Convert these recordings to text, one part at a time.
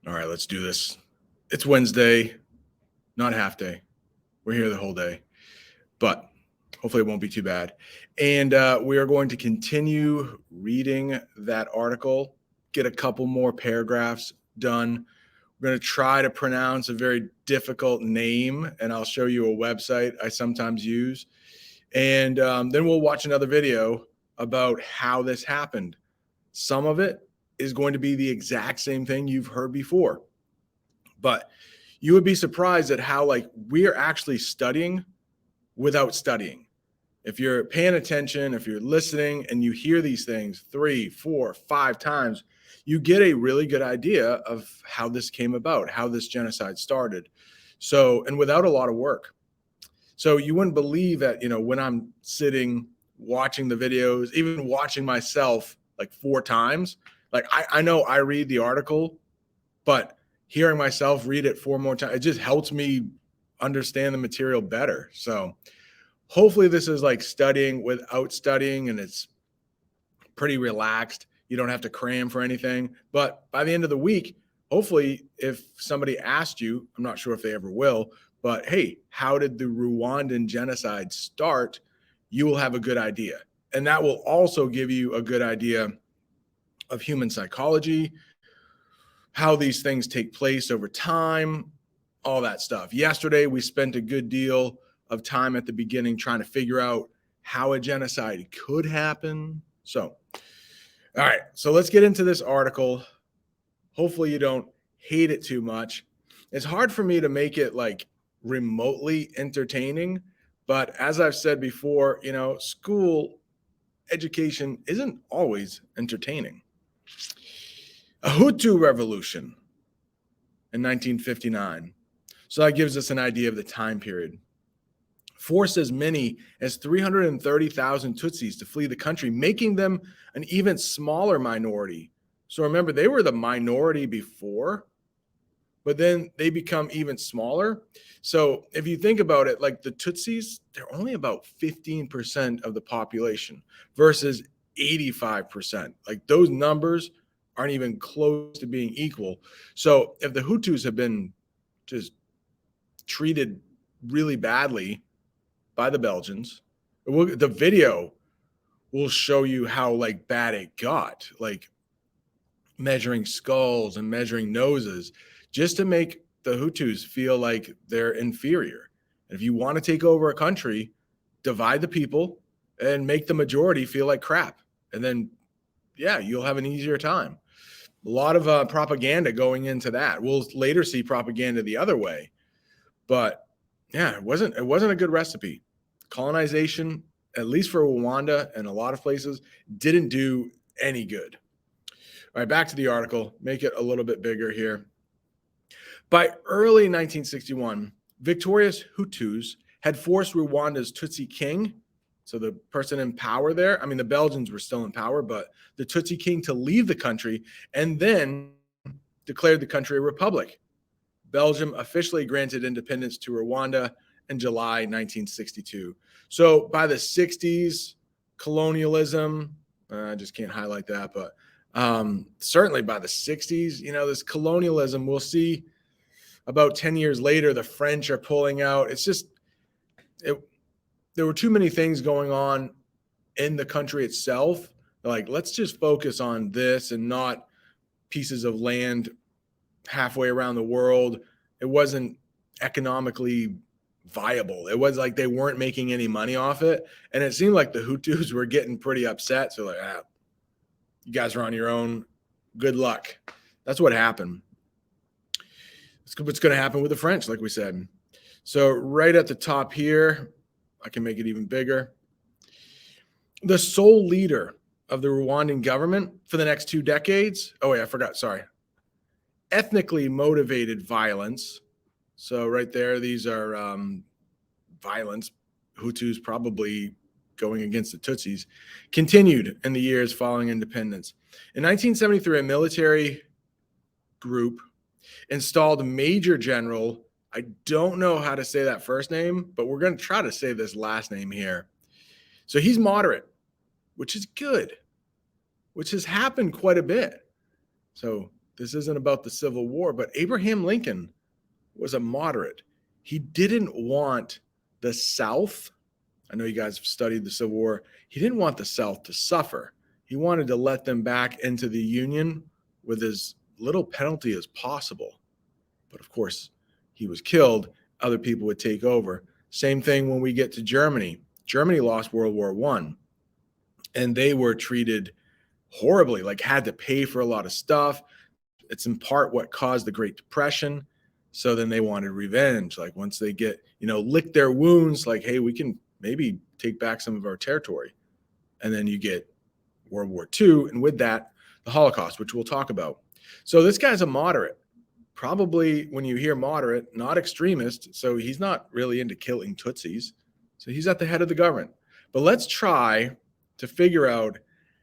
All right, let's do this. It's Wednesday, not half day. We're here the whole day, but hopefully it won't be too bad. And we are going to continue reading that article, get a couple more paragraphs done. We're going to try to pronounce a very difficult name, and I'll show you a website I sometimes use. And then we'll watch another video about how this happened. Some of it is going to be the exact same thing you've heard before. But you would be surprised at how we're actually studying without studying. If you're paying attention, if you're listening and you hear these things 3, 4, 5 times, you get a really good idea of how this came about, how this genocide started. So, and without a lot of work. So you wouldn't believe that, when I'm sitting watching the videos, even watching myself like 4 times, I know I read the article, but hearing myself read it 4 more times, it just helps me understand the material better. So hopefully this is like studying without studying, and it's pretty relaxed. You don't have to cram for anything. But by the end of the week, hopefully, if somebody asked you, I'm not sure if they ever will, but hey, how did the Rwandan genocide start? You will have a good idea. And that will also give you a good idea of human psychology, how these things take place over time, all that stuff. Yesterday, we spent a good deal of time at the beginning trying to figure out how a genocide could happen. So, all right, so let's get into this article. Hopefully you don't hate it too much. It's hard for me to make it like remotely entertaining, but as I've said before, school education isn't always entertaining. A Hutu revolution in 1959. So that gives us an idea of the time period. Forced as many as 330,000 Tutsis to flee the country, making them an even smaller minority. So remember, they were the minority before, but then they become even smaller. So if you think about it, like the Tutsis, they're only about 15% of the population versus 85%. Like those numbers aren't even close to being equal. So if the Hutus have been just treated really badly by the Belgians, the video will show you how bad it got, like measuring skulls and measuring noses just to make the Hutus feel like they're inferior. And if you want to take over a country, divide the people and make the majority feel like crap. And then, yeah, you'll have an easier time. A lot of propaganda going into that. We'll later see propaganda the other way. But yeah, it wasn't a good recipe. Colonization, at least for Rwanda and a lot of places, didn't do any good. All right, back to the article. Make it a little bit bigger here. By early 1961, victorious Hutus had forced Rwanda's Tutsi king, so the person in power there, I mean, the Belgians were still in power, but the Tutsi king, to leave the country and then declared the country a republic. Belgium officially granted independence to Rwanda in July 1962. So by the 60s, colonialism, I just can't highlight that, but certainly by the 60s, this colonialism, we'll see about 10 years later, the French are pulling out. It's just, there were too many things going on in the country itself. Like, let's just focus on this and not pieces of land halfway around the world. It wasn't economically viable. It was like they weren't making any money off it. And it seemed like the Hutus were getting pretty upset. So like, you guys are on your own. Good luck. That's what happened. It's what's going to happen with the French, like we said. So right at the top here, I can make it even bigger. The sole leader of the Rwandan government for the next 2 decades. Oh, wait, I forgot. Sorry. Ethnically motivated violence. So right there, these are violence. Hutus probably going against the Tutsis, continued in the years following independence. In 1973, a military group installed Major General, I don't know how to say that first name, but we're going to try to say this last name here. So he's moderate, which is good, which has happened quite a bit. So This isn't about the Civil War, but Abraham Lincoln was a moderate. He didn't want the South. I know you guys have studied the Civil War. He didn't want the South to suffer. He wanted to let them back into the Union with as little penalty as possible. But of course, he was killed. Other people would take over. Same thing when we get to Germany. Germany lost World War I, and they were treated horribly, like had to pay for a lot of stuff. It's in part what caused the Great Depression. So then they wanted revenge. Like once they get, lick their wounds, like, hey, we can maybe take back some of our territory. And then you get World War II, and with that, the Holocaust, which we'll talk about. So this guy's a moderate. Probably when you hear moderate, not extremist. So he's not really into killing Tutsis. So he's at the head of the government. But let's try to figure out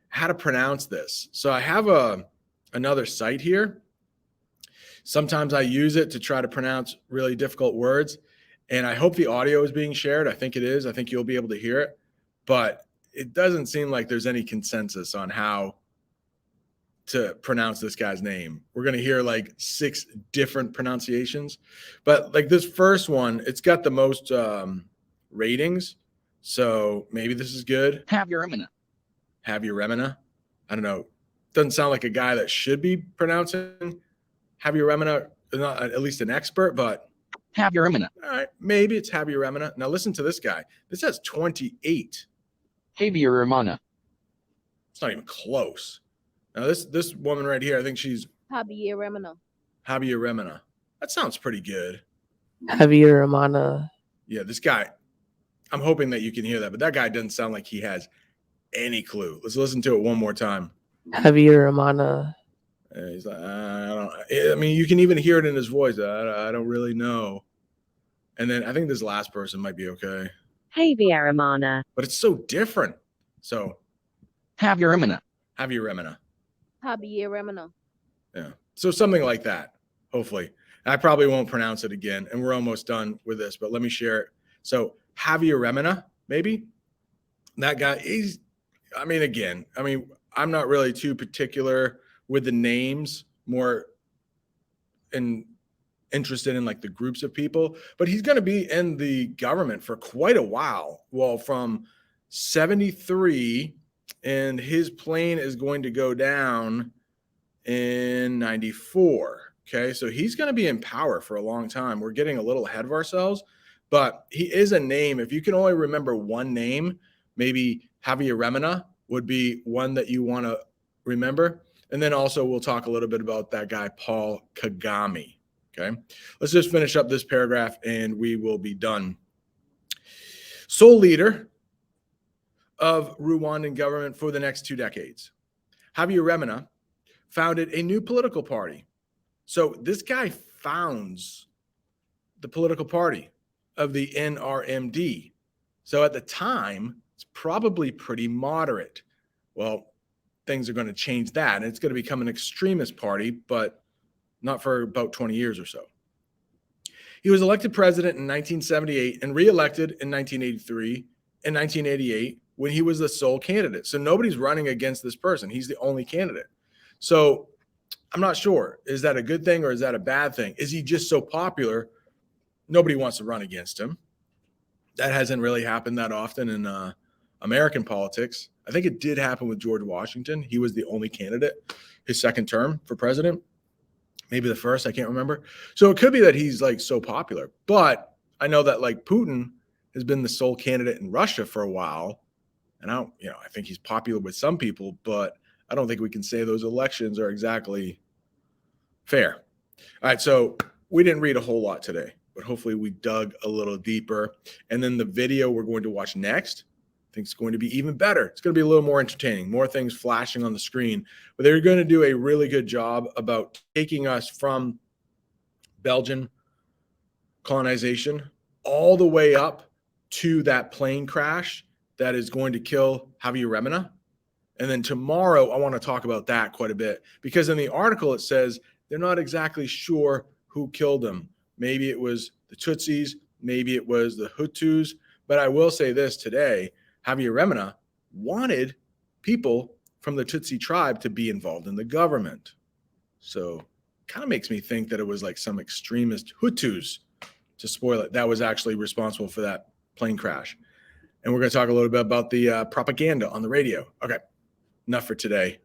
how to pronounce this. So I have another site here. Sometimes I use it to try to pronounce really difficult words. And I hope the audio is being shared. I think it is. I think you'll be able to hear it. But it doesn't seem like there's any consensus on how to pronounce this guy's name. We're going to hear like 6 different pronunciations. But like this first one, it's got the most ratings. So maybe this is good. Havyarimana. Havyarimana. I don't know. Doesn't sound like a guy that should be pronouncing Havyarimana, not at least an expert, but Havyarimana. All right, maybe it's Havyarimana. Now listen to this guy. This has 28. Havyarimana. It's not even close. Now this woman right here, I think she's Havyarimana. Havyarimana. That sounds pretty good. Havyarimana. Yeah, this guy, I'm hoping that you can hear that, but that guy doesn't sound like he has any clue. Let's listen to it one more time. Havyarimana. He's like, I mean, you can even hear it in his voice. I don't really know. And then I think this last person might be okay. Havyarimana. But it's so different. So Havyarimana. Havyarimana. Havyarimana. Yeah. So something like that, hopefully. I probably won't pronounce it again, and we're almost done with this, but let me share it. So Havyarimana, maybe? That guy, I'm not really too particular with the names, more interested in like the groups of people, but he's going to be in the government for quite a while. Well, from 73, and his plane is going to go down in 94. Okay, so he's going to be in power for a long time. We're getting a little ahead of ourselves, but he is a name. If you can only remember one name, maybe Havyarimana would be one that you want to remember. And then also we'll talk a little bit about that guy, Paul Kagame. Okay, let's just finish up this paragraph and we will be done. Sole leader of Rwandan government for the next 2 decades. Havyarimana founded a new political party. So this guy founds the political party of the NRMD. So at the time, it's probably pretty moderate. Well, things are going to change that, and it's going to become an extremist party, but not for about 20 years or so. He was elected president in 1978 and reelected in 1983 and 1988 when he was the sole candidate. So nobody's running against this person. He's the only candidate. So I'm not sure. Is that a good thing or is that a bad thing? Is he just so popular? Nobody wants to run against him. That hasn't really happened that often in American politics. I think it did happen with George Washington. He was the only candidate his second term for president. Maybe the first, I can't remember. So it could be that he's like so popular. But I know that like Putin has been the sole candidate in Russia for a while. And I think he's popular with some people, but I don't think we can say those elections are exactly fair. All right, so we didn't read a whole lot today, but hopefully we dug a little deeper. And then the video we're going to watch next, I think it's going to be even better. It's going to be a little more entertaining, more things flashing on the screen. But they're going to do a really good job about taking us from Belgian colonization all the way up to that plane crash that is going to kill Havyarimana. And then tomorrow, I want to talk about that quite a bit because in the article, it says they're not exactly sure who killed him. Maybe it was the Tutsis, maybe it was the Hutus. But I will say this today, Havyarimana wanted people from the Tutsi tribe to be involved in the government. So kind of makes me think that it was like some extremist Hutus, to spoil it, that was actually responsible for that plane crash. And we're going to talk a little bit about the propaganda on the radio. Okay, enough for today.